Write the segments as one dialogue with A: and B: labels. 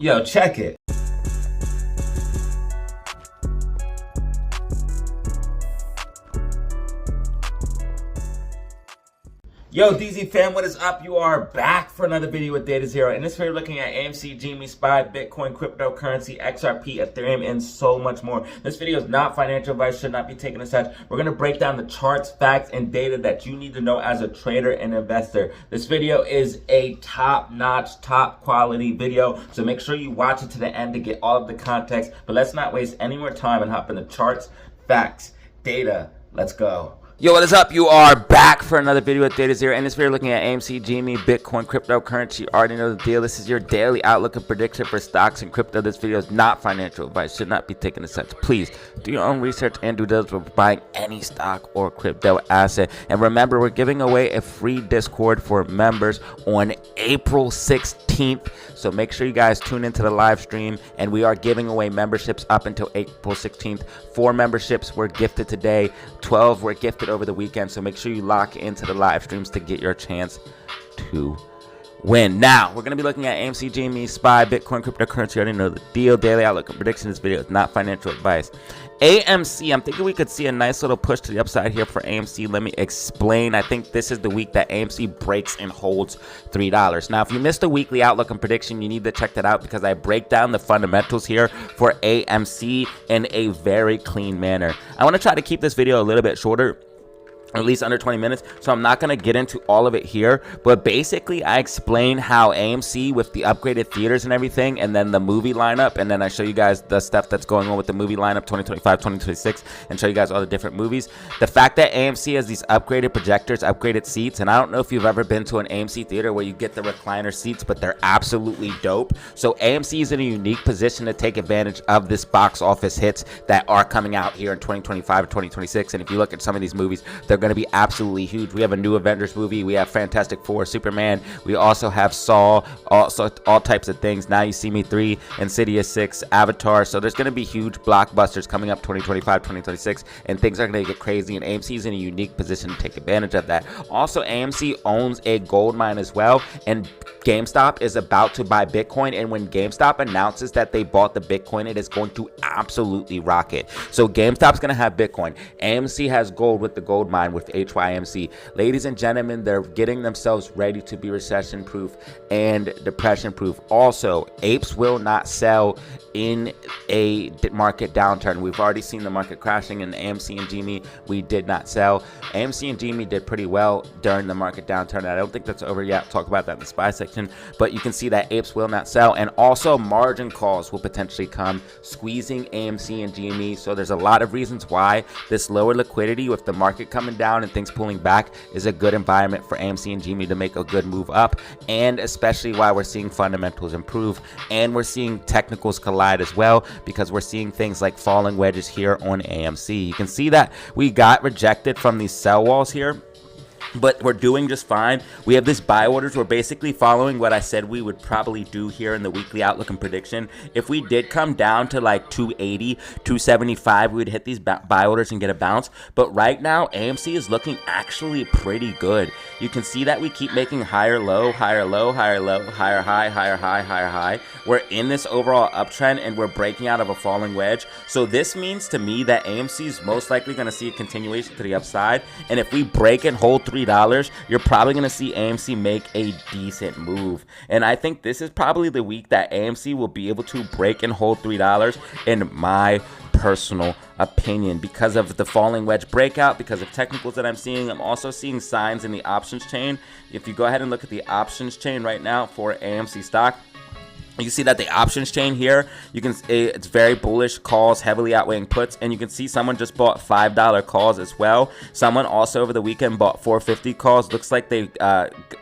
A: Yo, check it. Yo, DZ fam, what is up? You are back for another video with Datazero. In this video, we're looking at AMC, GME, SPY, Bitcoin, cryptocurrency, XRP, Ethereum, and so much more. This video is not financial advice, should not be taken as such. We're going to break down the charts, facts, and data that you need to know as a trader and investor. This video is a top-notch, top-quality video, so make sure you watch it to the end to get all of the context. But let's not waste any more time and hop into charts, facts, data. Let's go. Yo, what is up? You are back for another video with Datazero. In this video, looking at AMC, GME, Bitcoin, cryptocurrency. You already know the deal. This is your daily outlook and prediction for stocks and crypto. This video is not financial advice. Should not be taken as such. Please do your own research and due diligence before buying any stock or crypto asset. And remember, we're giving away a free Discord for members on April 16th. So make sure you guys tune into the live stream. And we are giving away memberships up until April 16th. 4 memberships were gifted today. 12 were gifted over the weekend, so make sure you lock into the live streams to get your chance to win. Now we're going to be looking at AMC, GME, SPY, Bitcoin, cryptocurrency. You already know the deal. Daily outlook and prediction. This video is not financial advice. AMC, I'm thinking we could see a nice little push to the upside here for AMC. Let me explain. I think this is the week that AMC breaks and holds $3. Now, if you missed the weekly outlook and prediction, you need to check that out because I break down the fundamentals here for AMC in a very clean manner. I want to try to keep this video a little bit shorter, at least under 20 minutes, so I'm not going to get into all of it here, but basically I explain how AMC with the upgraded theaters and everything, and then the movie lineup, and then I show you guys the stuff that's going on with the movie lineup 2025, 2026, and show you guys all the different movies. The fact that AMC has these upgraded projectors, upgraded seats, and I don't know if you've ever been to an AMC theater where you get the recliner seats, but they're absolutely dope. So AMC is in a unique position to take advantage of this box office hits that are coming out here in 2025 or 2026, and if you look at some of these movies, they're going to be absolutely huge. We have a new Avengers movie, we have Fantastic Four, Superman, we also have Saw, also all types of things. Now You See Me 3, Insidious 6, Avatar. So there's going to be huge blockbusters coming up 2025, 2026, and things are going to get crazy, and AMC is in a unique position to take advantage of that. Also, AMC owns a gold mine as well, and GameStop is about to buy Bitcoin, and when GameStop announces that they bought the Bitcoin, it is going to absolutely rocket. So GameStop's going to have Bitcoin. AMC has gold with the gold mine with HYMC. Ladies and gentlemen, they're getting themselves ready to be recession proof and depression proof. Also, apes will not sell in a market downturn. We've already seen the market crashing in AMC and GME. We did not sell. AMC and GME did pretty well during the market downturn. I don't think that's over yet. I'll talk about that in the SPY section, but you can see that apes will not sell, and also margin calls will potentially come, squeezing AMC and GME. So there's a lot of reasons why this lower liquidity with the market coming down and things pulling back is a good environment for AMC and GME to make a good move up, and especially why we're seeing fundamentals improve and we're seeing technicals collide as well, because we're seeing things like falling wedges here on AMC. You can see that we got rejected from these sell walls here, but we're doing just fine. We have this buy orders. We're basically following what I said we would probably do here in the weekly outlook and prediction. If we did come down to like 280, 275, we would hit these buy orders and get a bounce. But right now, AMC is looking actually pretty good. You can see that we keep making higher low, higher low, higher low, higher high, higher high, higher high. We're in this overall uptrend and we're breaking out of a falling wedge. So this means to me that AMC is most likely going to see a continuation to the upside. And if we break and hold $3, you're probably going to see AMC make a decent move. And I think this is probably the week that AMC will be able to break and hold $3 in my personal opinion, because of the falling wedge breakout, because of technicals that I'm seeing. I'm also seeing signs in the options chain. If you go ahead and look at the options chain right now for AMC stock, you can see that the options chain here, you can it's very bullish, calls heavily outweighing puts, and you can see someone just bought $5 calls as well. Someone also over the weekend bought $4.50 calls. Looks like they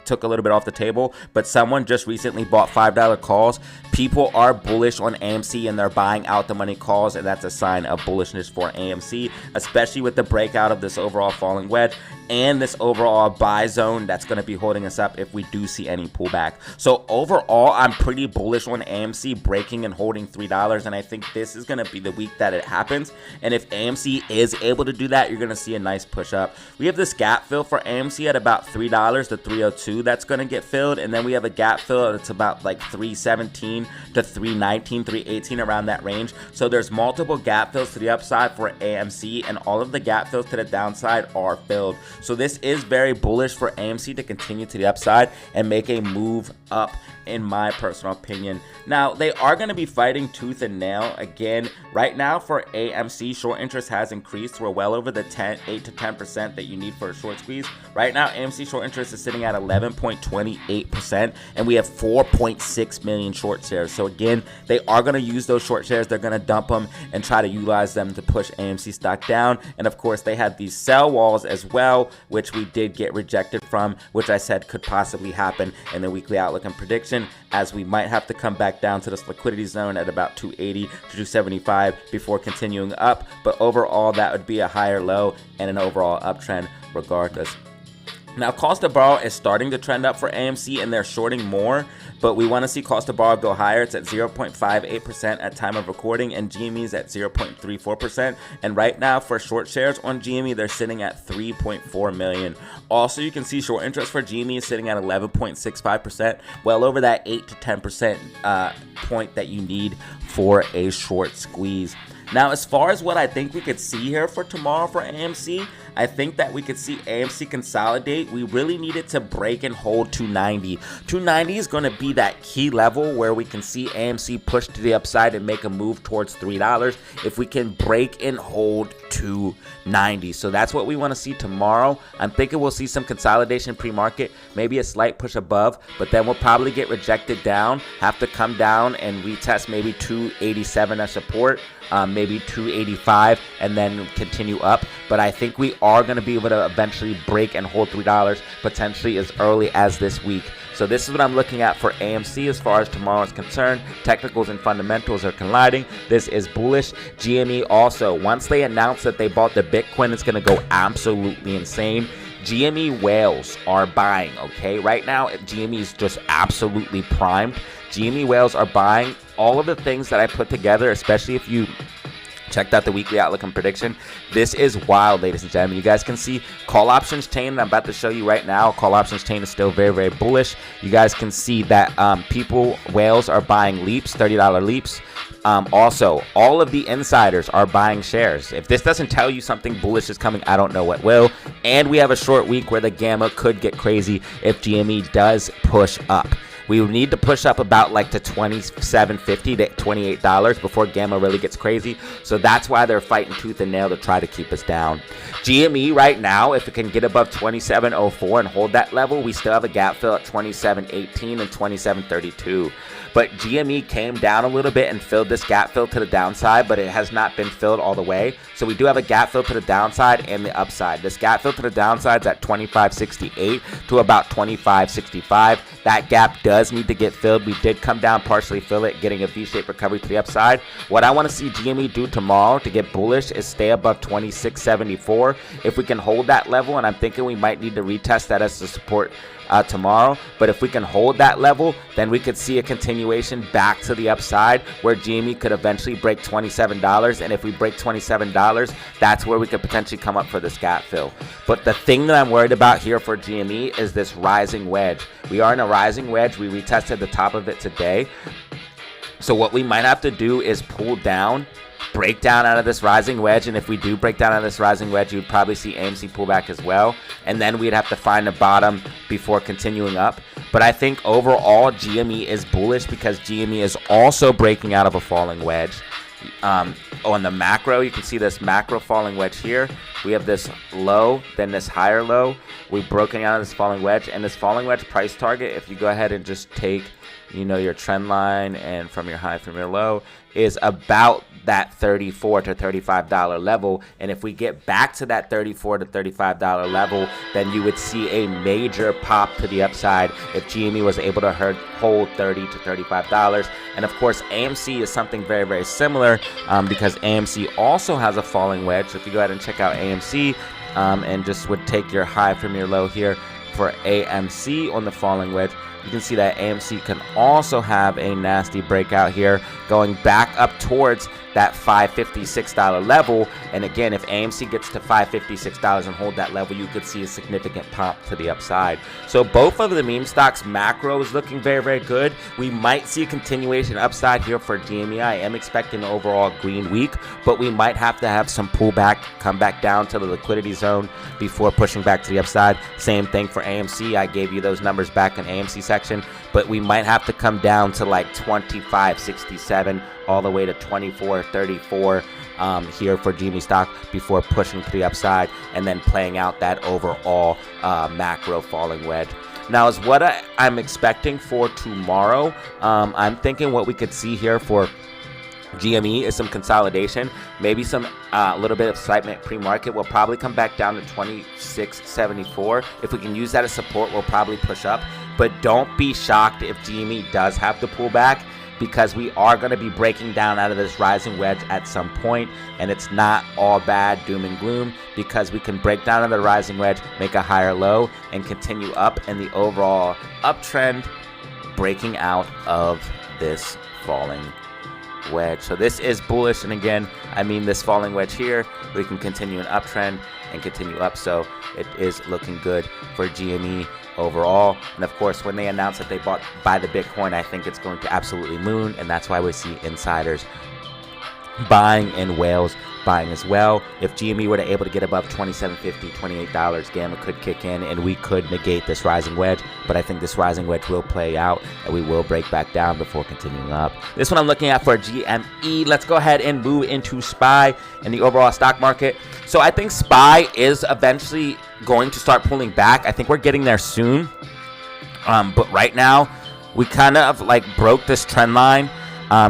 A: took a little bit off the table, but someone just recently bought $5 calls. People are bullish on AMC and they're buying out the money calls, and that's a sign of bullishness for AMC, especially with the breakout of this overall falling wedge and this overall buy zone that's going to be holding us up if we do see any pullback. So overall, I'm pretty bullish bullish on AMC breaking and holding $3, and I think this is going to be the week that it happens. And if AMC is able to do that, you're going to see a nice push up. We have this gap fill for AMC at about $3 to $302 that's going to get filled, and then we have a gap fill that's about like $317 to $319, $318, around that range. So there's multiple gap fills to the upside for AMC, and all of the gap fills to the downside are filled. So this is very bullish for AMC to continue to the upside and make a move up, in my personal opinion. Now, they are going to be fighting tooth and nail again. Right now for AMC, short interest has increased. We're well over the 8 to 10% that you need for a short squeeze. Right now, AMC short interest is sitting at 11.28%, and we have 4.6 million short shares. So again, they are going to use those short shares. They're going to dump them and try to utilize them to push AMC stock down. And of course, they had these sell walls as well, which we did get rejected from, which I said could possibly happen in the weekly outlook and prediction, as we might have to come back down to this liquidity zone at about 280 to 275 before continuing up. But overall, that would be a higher low and an overall uptrend regardless. Now, cost to borrow is starting to trend up for AMC, and they're shorting more, but we want to see cost to borrow go higher. It's at 0.58% at time of recording, and GME is at 0.34%. And right now, for short shares on GME, they're sitting at 3.4 million. Also, you can see short interest for GME is sitting at 11.65%, well over that 8 to 10% point that you need for a short squeeze. Now, as far as what I think we could see here for tomorrow for AMC, I think that we could see AMC consolidate. We really need it to break and hold 290. 290 is going to be that key level where we can see AMC push to the upside and make a move towards $3 if we can break and hold 290. So that's what we want to see tomorrow. I'm thinking we'll see some consolidation pre-market, maybe a slight push above, but then we'll probably get rejected down, have to come down and retest maybe 287 as support. Maybe 285 and then continue up. But I think we are going to be able to eventually break and hold $3 potentially as early as this week. So this is what I'm looking at for AMC as far as tomorrow is concerned. Technicals and fundamentals are colliding. This is bullish. GME also, once they announce that they bought the Bitcoin, it's going to go absolutely insane. GME whales are buying, okay? Right now, GME is just absolutely primed. GME whales are buying all of the things that I put together, especially if you checked out the weekly outlook and prediction. This is wild, ladies and gentlemen. You guys can see call options chain that I'm about to show you right now. Call options chain is still very, very bullish. You guys can see that whales are buying leaps, $30 leaps. Also, all of the insiders are buying shares. If this doesn't tell you something bullish is coming, I don't know what will. And we have a short week where the gamma could get crazy if GME does push up. We need to push up about like to $27.50 to $28 before gamma really gets crazy. So that's why they're fighting tooth and nail to try to keep us down. GME right now, if it can get above 27.04 and hold that level, we still have a gap fill at 27.18 and 27.32. But GME came down a little bit and filled this gap fill to the downside, but it has not been filled all the way. So we do have a gap fill to the downside and the upside. This gap fill to the downside is at 25.68 to about 25.65. That gap does need to get filled. We did come down, partially fill it, getting a V-shaped recovery to the upside. What I want to see GME do tomorrow to get bullish is stay above 26.74. If we can hold that level, and I'm thinking we might need to retest that as a support tomorrow, but if we can hold that level, then we could see a continuation back to the upside where GME could eventually break $27. And if we break $27, that's where we could potentially come up for this gap fill. But the thing that I'm worried about here for GME is this rising wedge. We are in a rising wedge. We retested the top of it today. So what we might have to do is pull down, break down out of this rising wedge, and if we do break down out of this rising wedge, you'd probably see AMC pull back as well, and then we'd have to find a bottom before continuing up. But I think overall GME is bullish because GME is also breaking out of a falling wedge. On the macro, you can see this macro falling wedge here. We have this low, then this higher low. We've broken out of this falling wedge, and this falling wedge price target, if you go ahead and just take, you know, your trend line and from your high, from your low, is about that $34 to $35 level. And if we get back to that $34 to $35 level, then you would see a major pop to the upside if GME was able to hold $30 to $35. And of course, AMC is something very, very similar because AMC also has a falling wedge. So if you go ahead and check out AMC and just would take your high from your low here for AMC on the falling wedge, You can see that AMC can also have a nasty breakout here, going back up towards that $556 level. And again, if AMC gets to $556 and hold that level, you could see a significant pump to the upside. So both of the meme stocks, macro is looking very, very good. We might see a continuation upside here for GME. I am expecting an overall green week, but we might have to have some pullback, come back down to the liquidity zone before pushing back to the upside. Same thing for AMC. I gave you those numbers back in AMC section, but we might have to come down to like 25.67 all the way to 24.34 here for GME stock before pushing to the upside and then playing out that overall macro falling wedge. Now, is what I'm expecting for tomorrow. I'm thinking what we could see here for GME is some consolidation, maybe some little bit of excitement pre-market. We'll probably come back down to 26.74. If we can use that as support, we'll probably push up. But don't be shocked if GME does have to pull back, because we are going to be breaking down out of this rising wedge at some point, and it's not all bad doom and gloom, because we can break down out of the rising wedge, make a higher low, and continue up in the overall uptrend, breaking out of this falling wedge. So this is bullish, and again, I mean this falling wedge here, we can continue an uptrend and continue up. So it is looking good for GME overall. And of course, when they announce that they buy the Bitcoin, I think it's going to absolutely moon, and that's why we see insiders buying and whales buying as well. If GME were to able to get above $27.50, $28, gamma could kick in and we could negate this rising wedge, but I think this rising wedge will play out and we will break back down before continuing up. This one I'm looking at for GME. Let's go ahead and move into SPY and the overall stock market. So I think SPY is eventually going to start pulling back. I think we're getting there soon, but right now we kind of like broke this trend line.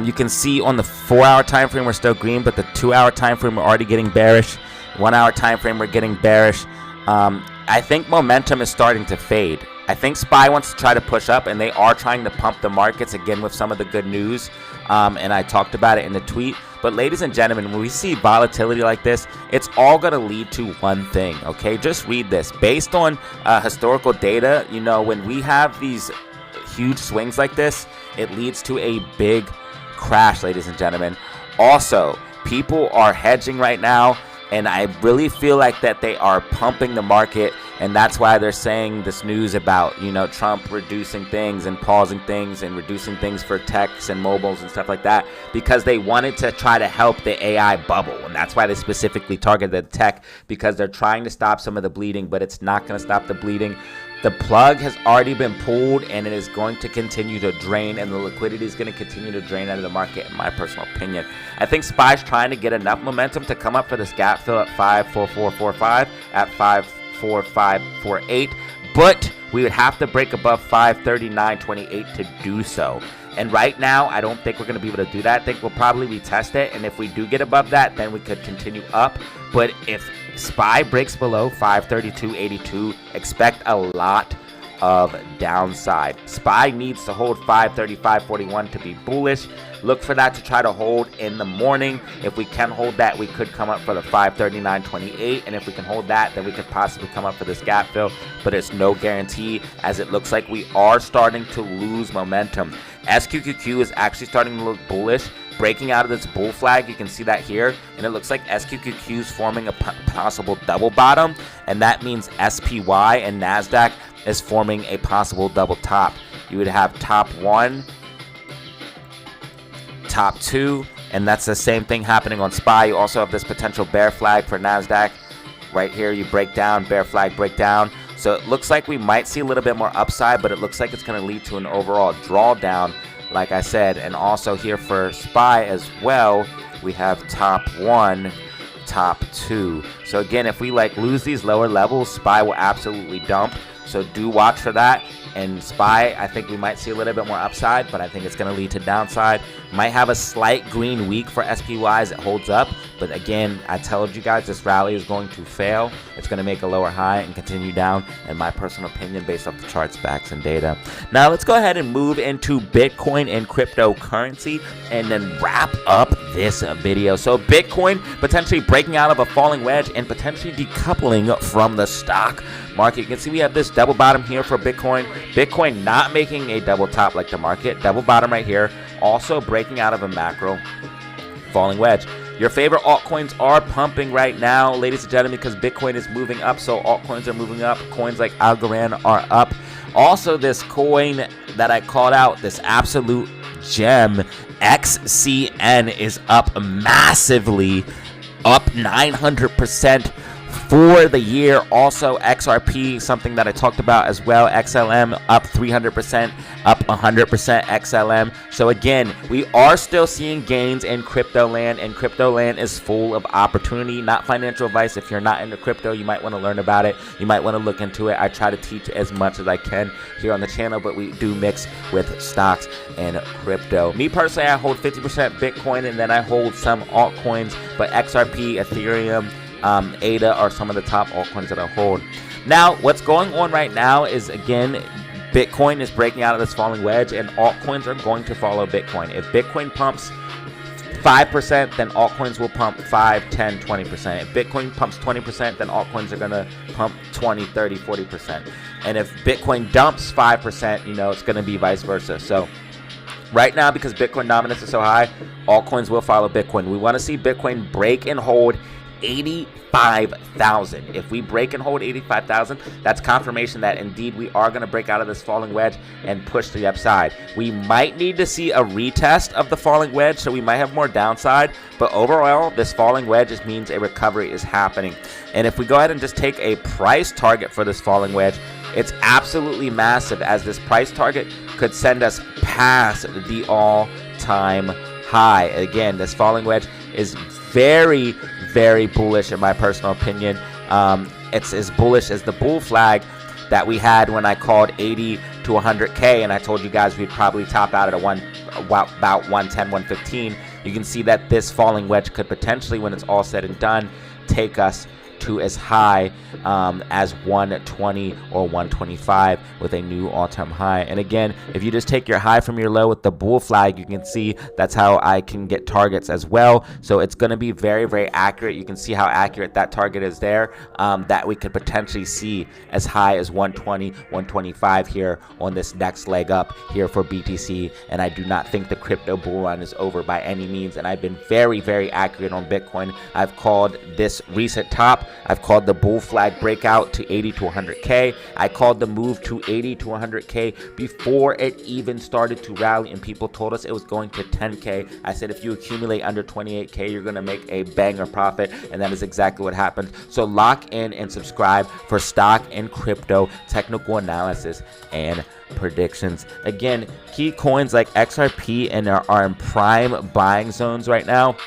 A: You can see on the 4-hour time frame we're still green, but the 2-hour time frame we're already getting bearish. 1-hour time frame we're getting bearish. I think momentum is starting to fade. I think SPY wants to try to push up, and they are trying to pump the markets again with some of the good news. And I talked about it in the tweet. But ladies and gentlemen, when we see volatility like this, it's all going to lead to one thing, okay? Just read this. Based on historical data, you know, when we have these huge swings like this, it leads to a big crash, ladies and gentlemen. Also, people are hedging right now, and I really feel like that they are pumping the market, and that's why they're saying this news about, you know, Trump reducing things and pausing things and reducing things for techs and mobiles and stuff like that, because they wanted to try to help the AI bubble, and that's why they specifically targeted tech, because they're trying to stop some of the bleeding, but it's not going to stop the bleeding. The plug has already been pulled, and it is going to continue to drain, and the liquidity is going to continue to drain out of the market, in my personal opinion. I think SPY is trying to get enough momentum to come up for this gap fill at 54445, at 54548, but we would have to break above 539.28 to do so. And right now, I don't think we're going to be able to do that. I think we'll probably retest it, and if we do get above that, then we could continue up. But if SPY breaks below 532.82, expect a lot of downside. SPY needs to hold 535.41 to be bullish. Look for that to try to hold in the morning. If we can hold that, we could come up for the 539.28, and if we can hold that, then we could possibly come up for this gap fill, but it's no guarantee, as it looks like we are starting to lose momentum. SQQQ is actually starting to look bullish, breaking out of this bull flag. You can see that here, and it looks like SQQQ is forming a possible double bottom, and that means SPY and NASDAQ is forming a possible double top. You would have top 1, top 2, and that's the same thing happening on SPY. You also have this potential bear flag for NASDAQ. Right here, you break down, bear flag, break down. So it looks like we might see a little bit more upside, but it looks like it's going to lead to an overall drawdown, like I said. And also here for SPY as well, we have top 1, top 2. So again, if we like lose these lower levels, SPY will absolutely dump. So do watch for that. And SPY, I think we might see a little bit more upside, but I think it's going to lead to downside. Might have a slight green week for SPY as it holds up. But again, I told you guys this rally is going to fail. It's going to make a lower high and continue down, in my personal opinion, based off the charts, facts, and data. Now, let's go ahead and move into Bitcoin and cryptocurrency and then wrap up this video. So Bitcoin potentially breaking out of a falling wedge and potentially decoupling from the stock market. You can see we have this double bottom here for Bitcoin. Bitcoin not making a double top like the market. Double bottom right here. Also breaking out of a macro falling wedge. Your favorite altcoins are pumping right now, ladies and gentlemen, because Bitcoin is moving up, so altcoins are moving up. Coins like Algorand are up. Also, this coin that I called out, this absolute gem, XCN, is up massively, up 900% for the year. Also, XRP, something that I talked about as well, XLM up 300%, up 100% XLM. So again, we are still seeing gains in crypto land, and crypto land is full of opportunity. Not financial advice. If you're not into crypto, you might want to learn about it. You might want to look into it. I try to teach as much as I can here on the channel, but we do mix with stocks and crypto. Me personally, I hold 50% Bitcoin, and then I hold some altcoins, but XRP, Ethereum, ADA are some of the top altcoins that I hold. Now, what's going on right now is, again, Bitcoin is breaking out of this falling wedge, and altcoins are going to follow Bitcoin. If Bitcoin pumps 5%, then altcoins will pump 5, 10, 20%. If Bitcoin pumps 20%, then altcoins are going to pump 20, 30, 40%. And if Bitcoin dumps 5%, you know, it's going to be vice versa. So right now, because Bitcoin dominance is so high, altcoins will follow Bitcoin. We want to see Bitcoin break and hold 85,000. If we break and hold 85,000, that's confirmation that indeed we are going to break out of this falling wedge and push to the upside. We might need to see a retest of the falling wedge, so we might have more downside, but overall, this falling wedge just means a recovery is happening. And if we go ahead and just take a price target for this falling wedge, it's absolutely massive, as this price target could send us past the all-time high. Again, this falling wedge is very, very bullish in my personal opinion. It's as bullish as the bull flag that we had when I called 80 to 100K, and I told you guys we'd probably top out at about 110, 115. You can see that this falling wedge could potentially, when it's all said and done, take us to as high as 120 or 125 with a new all-time high. And again, if you just take your high from your low with the bull flag, you can see that's how I can get targets as well. So it's going to be very, very accurate. You can see how accurate that target is there, that we could potentially see as high as 120, 125 here on this next leg up here for BTC. And I do not think the crypto bull run is over by any means. And I've been very, very accurate on Bitcoin. I've called this recent top. I've called the bull flag breakout to 80 to 100K. I called the move to 80 to 100K before it even started to rally, and people told us it was going to 10K. I said if you accumulate under 28K, you're going to make a banger profit, and that is exactly what happened. So lock in and subscribe for stock and crypto technical analysis and predictions. Again, key coins like XRP and are in prime buying zones right now.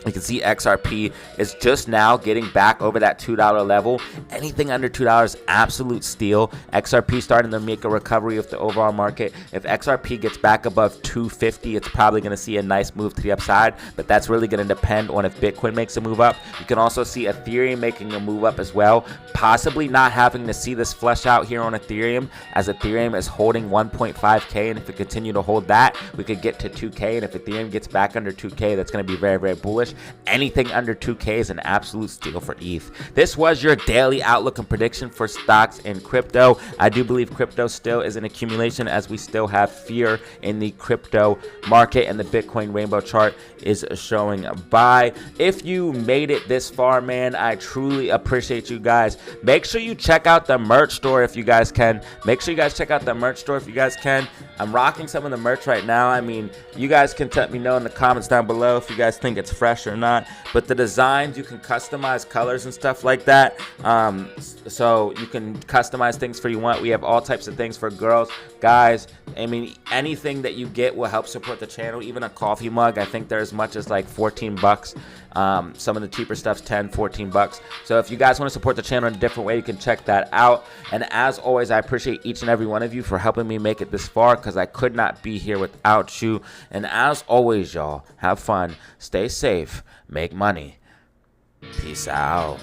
A: You can see XRP is just now getting back over that $2 level. Anything under $2, absolute steal. XRP starting to make a recovery of the overall market. If XRP gets back above 250, it's probably going to see a nice move to the upside, but that's really going to depend on if Bitcoin makes a move up. You can also see Ethereum making a move up as well, possibly not having to see this flush out here on Ethereum, as Ethereum is holding 1.5K, and if we continue to hold that, we could get to 2K, and if Ethereum gets back under 2K, that's going to be very, very bullish. Anything under 2K is an absolute steal for ETH. This was your daily outlook and prediction for stocks and crypto. I do believe crypto still is an accumulation, as we still have fear in the crypto market, and the Bitcoin rainbow chart is showing buy. If you made it this far, man, I truly appreciate you guys. Make sure you check out the merch store if you guys can. Make sure you guys check out the merch store if you guys can. I'm rocking some of the merch right now. I mean, you guys can let me know in the comments down below if you guys think it's fresh or not. But the designs, you can customize colors and stuff like that. So you can customize things for you want. We have all types of things for girls, guys. I mean, anything that you get will help support the channel. Even a coffee mug, I think they're as much as like 14 bucks. Some of the cheaper stuff's 10, 14 bucks. So if you guys want to support the channel in a different way, you can check that out. And as always, I appreciate each and every one of you for helping me make it this far, because I could not be here without you. And as always, y'all, have fun, stay safe, make money. Peace out.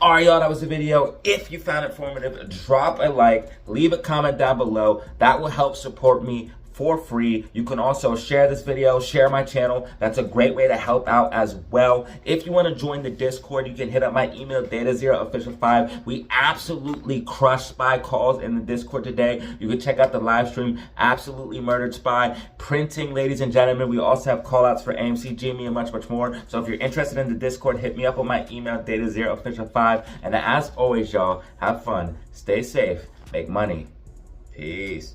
A: Alright, y'all, that was the video. If you found it informative, drop a like, leave a comment down below. That will help support me for free. You can also share this video, share my channel. That's a great way to help out as well. If you want to join the Discord, you can hit up my email, DataZeroOfficial5. We absolutely crushed spy calls in the Discord today. You can check out the live stream, absolutely murdered spy, printing, ladies and gentlemen. We also have call outs for AMC, GME, and much, much more. So if you're interested in the Discord, hit me up on my email, DataZeroOfficial5. And as always, y'all, have fun, stay safe, make money. Peace.